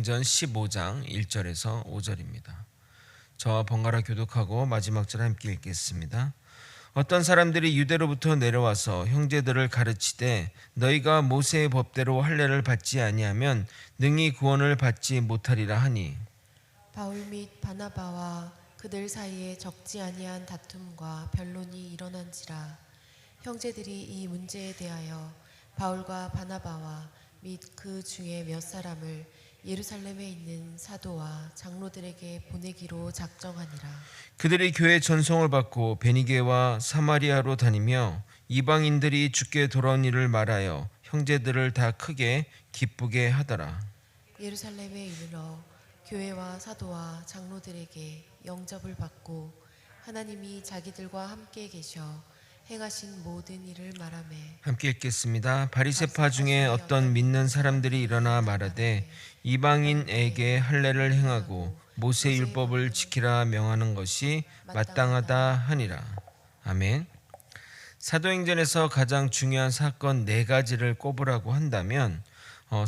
사도행전 15장 1절에서 5절입니다. 저와 번갈아 교독하고 마지막 절 함께 읽겠습니다. 어떤 사람들이 유대로부터 내려와서 형제들을 가르치되 너희가 모세의 법대로 할례를 받지 아니하면 능히 구원을 받지 못하리라 하니, 바울 및 바나바와 그들 사이에 적지 아니한 다툼과 변론이 일어난지라. 형제들이 이 문제에 대하여 바울과 바나바와 및 그 중에 몇 사람을 예루살렘에 있는 사도와 장로들에게 보내기로 작정하니라. 그들이 교회 전송을 받고 베니게와 사마리아로 다니며 이방인들이 주께 돌아온 일을 말하여 형제들을 다 크게 기쁘게 하더라. 예루살렘에 이르러 교회와 사도와 장로들에게 영접을 받고 하나님이 자기들과 함께 계셔 행하신 모든 일을 말하매, 함께 읽겠습니다. 바리새파 중에 어떤 믿는 사람들이 일어나 말하되 이방인에게 할례를 행하고 모세 율법을 지키라 명하는 것이 마땅하다 하니라. 아멘. 사도행전에서 가장 중요한 사건 네 가지를 꼽으라고 한다면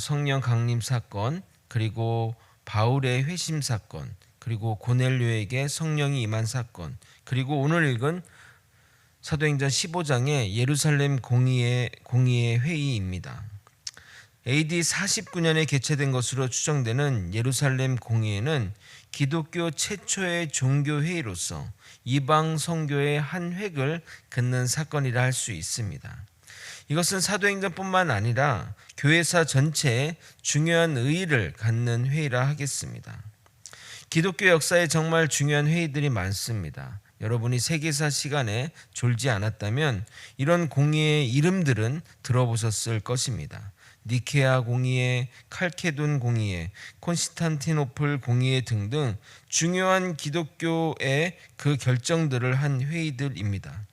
성령 강림 사건, 그리고 바울의 회심 사건, 그리고 고넬료에게 성령이 임한 사건, 그리고 오늘 읽은 사도행전 15장의 예루살렘 공의의 회의입니다. AD 49년에 개최된 것으로 추정되는 예루살렘 공의회는 기독교 최초의 종교 회의로서 이방 선교의 한 획을 긋는 사건이라 할 수 있습니다. 이것은 사도행전뿐만 아니라 교회사 전체에 중요한 의의를 갖는 회의라 하겠습니다. 기독교 역사에 정말 중요한 회의들이 많습니다. 여러분이 세계사 시간에 졸지 않았다면 이런 공의의 이름들은 들어보셨을 것입니다. 니케아 공의회, 칼케돈 공의회, 콘스탄티노플 공의회 등등 중요한 기독교의 그 결정들을 한 회의들입니다.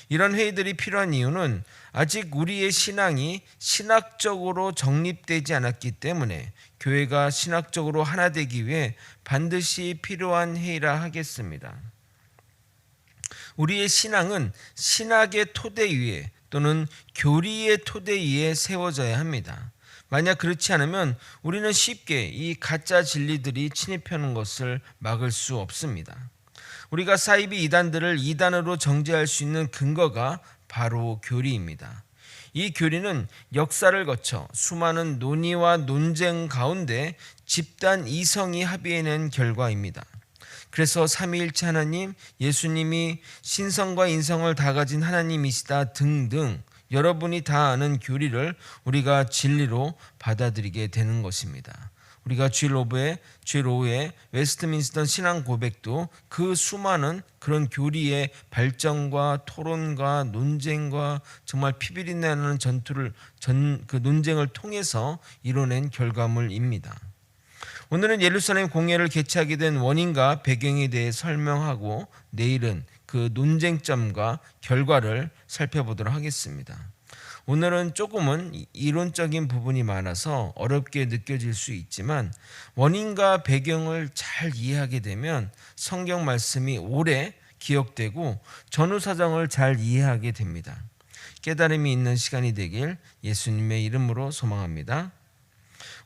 이런 회의들이 필요한 이유는 아직 우리의 신앙이 신학적으로 정립되지 않았기 때문에 교회가 신학적으로 하나 되기 위해 반드시 필요한 회의라 하겠습니다. 우리의 신앙은 신학의 토대 위에 또는 교리의 토대 위에 세워져야 합니다. 만약 그렇지 않으면 우리는 쉽게 이 가짜 진리들이 침입하는 것을 막을 수 없습니다. 우리가 사이비 이단들을 이단으로 정죄할 수 있는 근거가 바로 교리입니다. 이 교리는 역사를 거쳐 수많은 논의와 논쟁 가운데 집단 이성이 합의해낸 결과입니다. 그래서 삼위일체 하나님, 예수님이 신성과 인성을 다 가진 하나님이시다 등등 여러분이 다 아는 교리를 우리가 진리로 받아들이게 되는 것입니다. 우리가 주일 오후에 웨스트민스터 신앙 고백도 그 수많은 그런 교리의 발전과 토론과 논쟁과 정말 피비린내 나는 그 논쟁을 통해서 이뤄낸 결과물입니다. 오늘은 예루살렘 공회를 개최하게 된 원인과 배경에 대해 설명하고 내일은 그 논쟁점과 결과를 살펴보도록 하겠습니다. 오늘은 조금은 이론적인 부분이 많아서 어렵게 느껴질 수 있지만 원인과 배경을 잘 이해하게 되면 성경 말씀이 오래 기억되고 전후 사정을 잘 이해하게 됩니다. 깨달음이 있는 시간이 되길 예수님의 이름으로 소망합니다.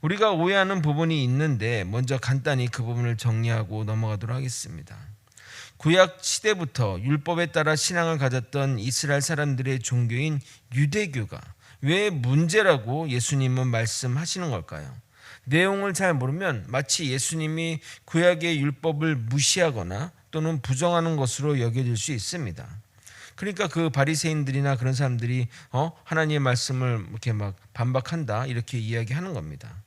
우리가 오해하는 부분이 있는데 먼저 간단히 그 부분을 정리하고 넘어가도록 하겠습니다. 구약 시대부터 율법에 따라 신앙을 가졌던 이스라엘 사람들의 종교인 유대교가 왜 문제라고 예수님은 말씀하시는 걸까요? 내용을 잘 모르면 마치 예수님이 구약의 율법을 무시하거나 또는 부정하는 것으로 여겨질 수 있습니다. 그러니까 그 바리새인들이나 그런 사람들이 하나님의 말씀을 이렇게 막 반박한다 이렇게 이야기하는 겁니다.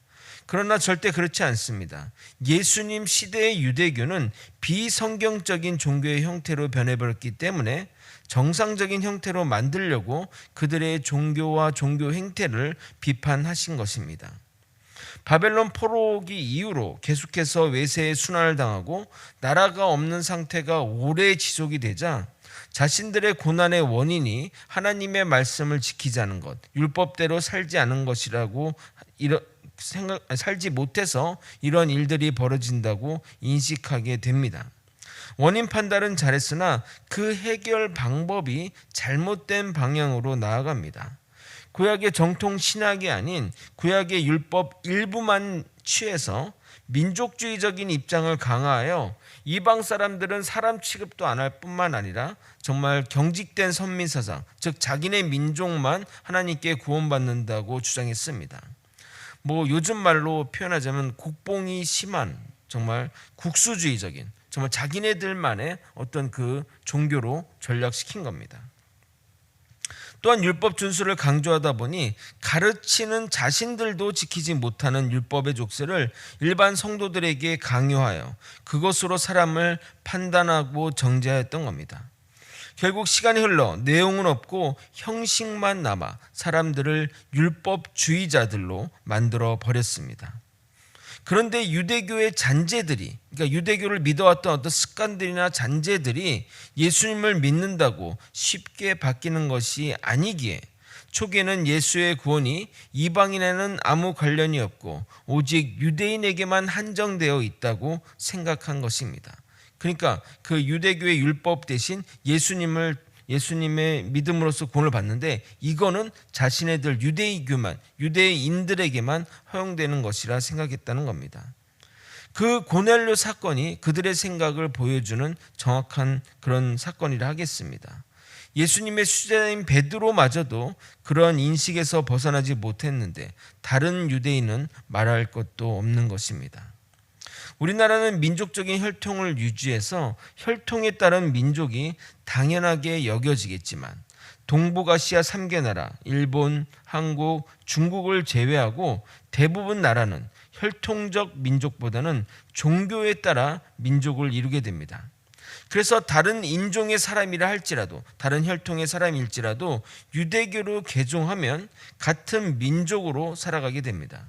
그러나 절대 그렇지 않습니다. 예수님 시대의 유대교는 비성경적인 종교의 형태로 변해버렸기 때문에 정상적인 형태로 만들려고 그들의 종교와 종교 행태를 비판하신 것입니다. 바벨론 포로기 이후로 계속해서 외세의 순환을 당하고 나라가 없는 상태가 오래 지속이 되자 자신들의 고난의 원인이 하나님의 말씀을 지키지 않은 것, 율법대로 살지 않은 것이라고 살지 못해서 이런 일들이 벌어진다고 인식하게 됩니다. 원인 판단은 잘했으나 그 해결 방법이 잘못된 방향으로 나아갑니다. 구약의 정통 신학이 아닌 구약의 율법 일부만 취해서 민족주의적인 입장을 강화하여 이방 사람들은 사람 취급도 안 할 뿐만 아니라 정말 경직된 선민사상, 즉 자기네 민족만 하나님께 구원받는다고 주장했습니다. 요즘 말로 표현하자면 국뽕이 심한 정말 국수주의적인 정말 자기네들만의 어떤 그 종교로 전락시킨 겁니다. 또한 율법 준수를 강조하다 보니 가르치는 자신들도 지키지 못하는 율법의 족쇄를 일반 성도들에게 강요하여 그것으로 사람을 판단하고 정죄하였던 겁니다. 결국 시간이 흘러 내용은 없고 형식만 남아 사람들을 율법주의자들로 만들어 버렸습니다. 그런데 유대교의 잔재들이, 그러니까 유대교를 믿어왔던 어떤 습관들이나 잔재들이 예수님을 믿는다고 쉽게 바뀌는 것이 아니기에 초기에는 예수의 구원이 이방인에는 아무 관련이 없고 오직 유대인에게만 한정되어 있다고 생각한 것입니다. 그러니까 그 유대교의 율법 대신 예수님의 믿음으로써 구원을 받는데 이거는 자신네들 유대인들에게만 허용되는 것이라 생각했다는 겁니다. 그 고넬료 사건이 그들의 생각을 보여주는 정확한 그런 사건이라 하겠습니다. 예수님의 수제자인 베드로마저도 그런 인식에서 벗어나지 못했는데 다른 유대인은 말할 것도 없는 것입니다. 우리나라는 민족적인 혈통을 유지해서 혈통에 따른 민족이 당연하게 여겨지겠지만 동북아시아 3개 나라, 일본, 한국, 중국을 제외하고 대부분 나라는 혈통적 민족보다는 종교에 따라 민족을 이루게 됩니다. 그래서 다른 인종의 사람이라 할지라도 다른 혈통의 사람일지라도 유대교로 개종하면 같은 민족으로 살아가게 됩니다.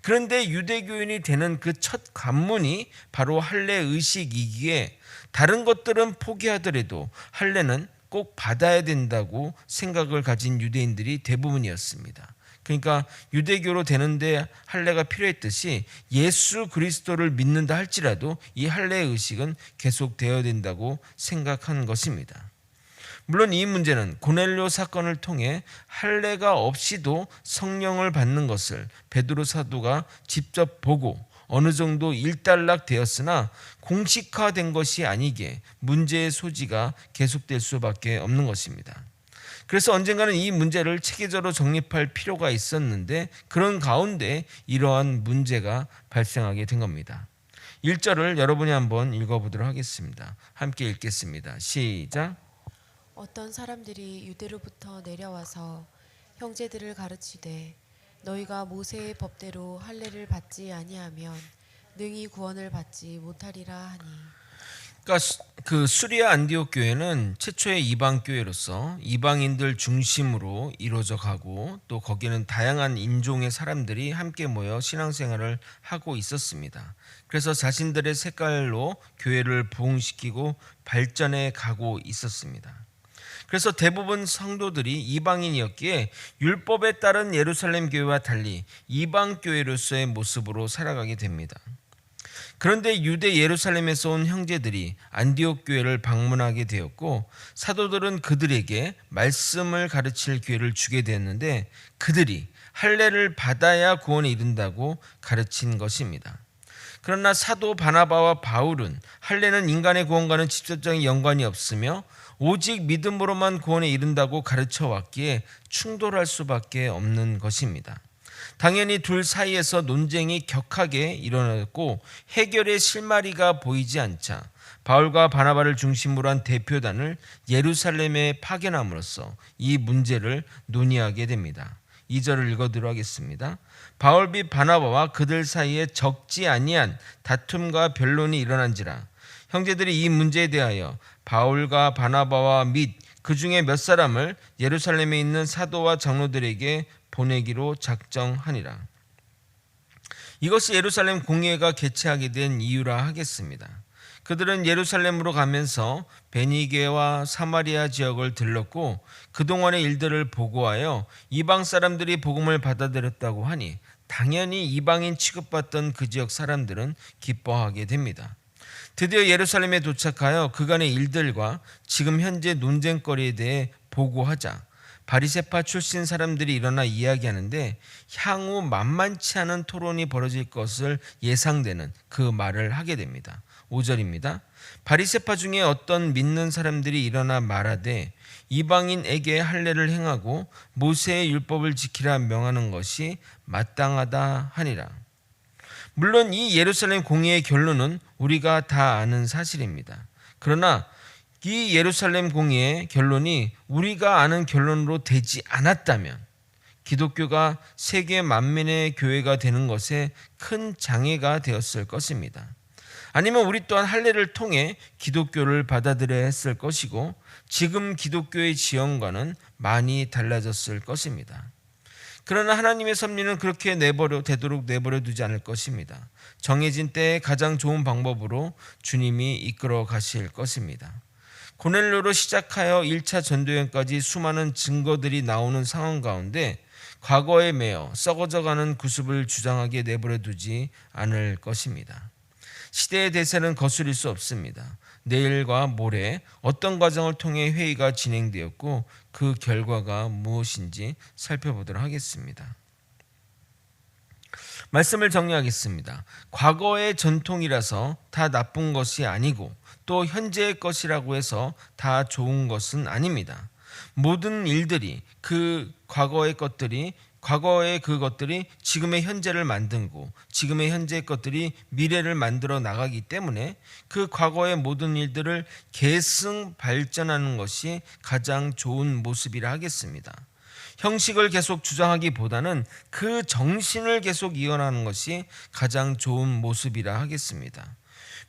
그런데 유대교인이 되는 그 첫 관문이 바로 할례 의식이기에 다른 것들은 포기하더라도 할례는 꼭 받아야 된다고 생각을 가진 유대인들이 대부분이었습니다. 그러니까 유대교로 되는데 할례가 필요했듯이 예수 그리스도를 믿는다 할지라도 이 할례 의식은 계속되어야 된다고 생각한 것입니다. 물론 이 문제는 고넬료 사건을 통해 할례가 없이도 성령을 받는 것을 베드로 사도가 직접 보고 어느 정도 일단락되었으나 공식화된 것이 아니기에 문제의 소지가 계속될 수밖에 없는 것입니다. 그래서 언젠가는 이 문제를 체계적으로 정립할 필요가 있었는데 그런 가운데 이러한 문제가 발생하게 된 겁니다. 1절을 여러분이 한번 읽어보도록 하겠습니다. 함께 읽겠습니다. 시작. 어떤 사람들이 유대로부터 내려와서 형제들을 가르치되 너희가 모세의 법대로 할례를 받지 아니하면 능히 구원을 받지 못하리라 하니. 그러니까 그 수리아 안디옥 교회는 최초의 이방 교회로서 이방인들 중심으로 이루어져 가고 또 거기는 다양한 인종의 사람들이 함께 모여 신앙생활을 하고 있었습니다. 그래서 자신들의 색깔로 교회를 부흥시키고 발전해 가고 있었습니다. 그래서 대부분 성도들이 이방인이었기에 율법에 따른 예루살렘 교회와 달리 이방 교회로서의 모습으로 살아가게 됩니다. 그런데 유대 예루살렘에서 온 형제들이 안디옥 교회를 방문하게 되었고 사도들은 그들에게 말씀을 가르칠 기회를 주게 되었는데 그들이 할례를 받아야 구원에 이른다고 가르친 것입니다. 그러나 사도 바나바와 바울은 할례는 인간의 구원과는 직접적인 연관이 없으며 오직 믿음으로만 구원에 이른다고 가르쳐 왔기에 충돌할 수밖에 없는 것입니다. 당연히 둘 사이에서 논쟁이 격하게 일어났고 해결의 실마리가 보이지 않자 바울과 바나바를 중심으로 한 대표단을 예루살렘에 파견함으로써 이 문제를 논의하게 됩니다. 2절을 읽어드리도록 하겠습니다. 바울 및 바나바와 그들 사이에 적지 아니한 다툼과 변론이 일어난지라 형제들이 이 문제에 대하여 바울과 바나바와 및 그 중에 몇 사람을 예루살렘에 있는 사도와 장로들에게 보내기로 작정하니라. 이것이 예루살렘 공회가 개최하게 된 이유라 하겠습니다. 그들은 예루살렘으로 가면서 베니게와 사마리아 지역을 들렀고 그동안의 일들을 보고하여 이방 사람들이 복음을 받아들였다고 하니 당연히 이방인 취급받던 그 지역 사람들은 기뻐하게 됩니다. 드디어 예루살렘에 도착하여 그간의 일들과 지금 현재 논쟁거리에 대해 보고하자 바리새파 출신 사람들이 일어나 이야기하는데 향후 만만치 않은 토론이 벌어질 것을 예상되는 그 말을 하게 됩니다. 5절입니다. 바리새파 중에 어떤 믿는 사람들이 일어나 말하되 이방인에게 할례를 행하고 모세의 율법을 지키라 명하는 것이 마땅하다 하니라. 물론 이 예루살렘 공의의 결론은 우리가 다 아는 사실입니다. 그러나 이 예루살렘 공의의 결론이 우리가 아는 결론으로 되지 않았다면 기독교가 세계 만민의 교회가 되는 것에 큰 장애가 되었을 것입니다. 아니면 우리 또한 할례를 통해 기독교를 받아들여야 했을 것이고 지금 기독교의 지형과는 많이 달라졌을 것입니다. 그러나 하나님의 섭리는 그렇게 되도록 내버려 두지 않을 것입니다. 정해진 때에 가장 좋은 방법으로 주님이 이끌어 가실 것입니다. 고넬료로 시작하여 1차 전도여행까지 수많은 증거들이 나오는 상황 가운데 과거에 매여 썩어져가는 구습을 주장하게 내버려 두지 않을 것입니다. 시대의 대세는 거스릴 수 없습니다. 내일과 모레 어떤 과정을 통해 회의가 진행되었고 그 결과가 무엇인지 살펴보도록 하겠습니다. 말씀을 정리하겠습니다. 과거의 전통이라서 다 나쁜 것이 아니고 또 현재의 것이라고 해서 다 좋은 것은 아닙니다. 모든 일들이 과거의 그것들이 지금의 현재를 만들고 지금의 현재의 것들이 미래를 만들어 나가기 때문에 그 과거의 모든 일들을 계승 발전하는 것이 가장 좋은 모습이라 하겠습니다. 형식을 계속 주장하기보다는 그 정신을 계속 이어나가는 것이 가장 좋은 모습이라 하겠습니다.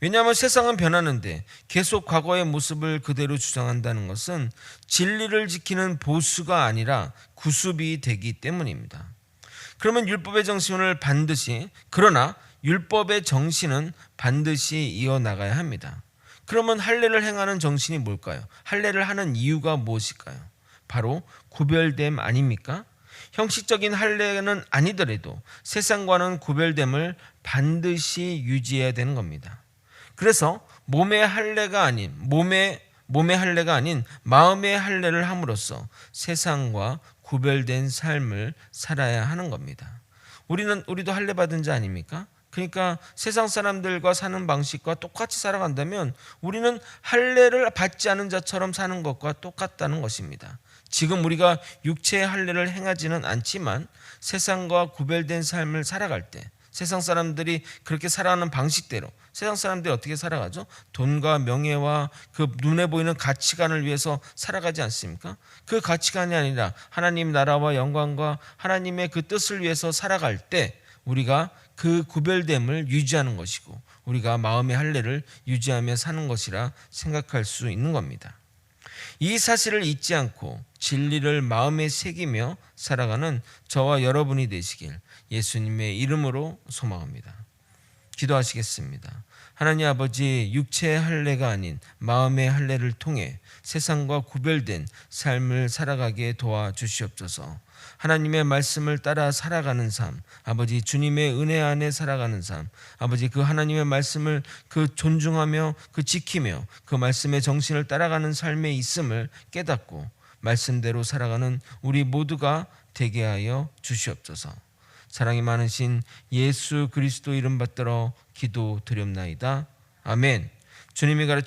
왜냐하면 세상은 변하는데 계속 과거의 모습을 그대로 주장한다는 것은 진리를 지키는 보수가 아니라 구습이 되기 때문입니다. 그러면 율법의 정신은 반드시 이어나가야 합니다. 그러면 할례를 행하는 정신이 뭘까요? 할례를 하는 이유가 무엇일까요? 바로 구별됨 아닙니까? 형식적인 할례는 아니더라도 세상과는 구별됨을 반드시 유지해야 되는 겁니다. 그래서 몸의 할례가 아닌 마음의 할례를 함으로써 세상과 구별된 삶을 살아야 하는 겁니다. 우리도 할례 받은 자 아닙니까? 그러니까 세상 사람들과 사는 방식과 똑같이 살아간다면 우리는 할례를 받지 않은 자처럼 사는 것과 똑같다는 것입니다. 지금 우리가 육체의 할례를 행하지는 않지만 세상과 구별된 삶을 살아갈 때 세상 사람들이 그렇게 살아가는 방식대로 세상 사람들이 어떻게 살아가죠? 돈과 명예와 그 눈에 보이는 가치관을 위해서 살아가지 않습니까? 그 가치관이 아니라 하나님 나라와 영광과 하나님의 그 뜻을 위해서 살아갈 때 우리가 그 구별됨을 유지하는 것이고 우리가 마음의 할례를 유지하며 사는 것이라 생각할 수 있는 겁니다. 이 사실을 잊지 않고 진리를 마음에 새기며 살아가는 저와 여러분이 되시길 예수님의 이름으로 소망합니다. 기도하시겠습니다. 하나님 아버지, 육체의 할례가 아닌 마음의 할례를 통해 세상과 구별된 삶을 살아가게 도와주시옵소서. 하나님의 말씀을 따라 살아가는 삶, 아버지 주님의 은혜 안에 살아가는 삶, 아버지 그 하나님의 말씀을 존중하며 지키며 그 말씀의 정신을 따라가는 삶에 있음을 깨닫고 말씀대로 살아가는 우리 모두가 되게 하여 주시옵소서. 사랑이 많으신 예수 그리스도 이름 받들어 기도드렸나이다. 아멘. 주님이 가르쳐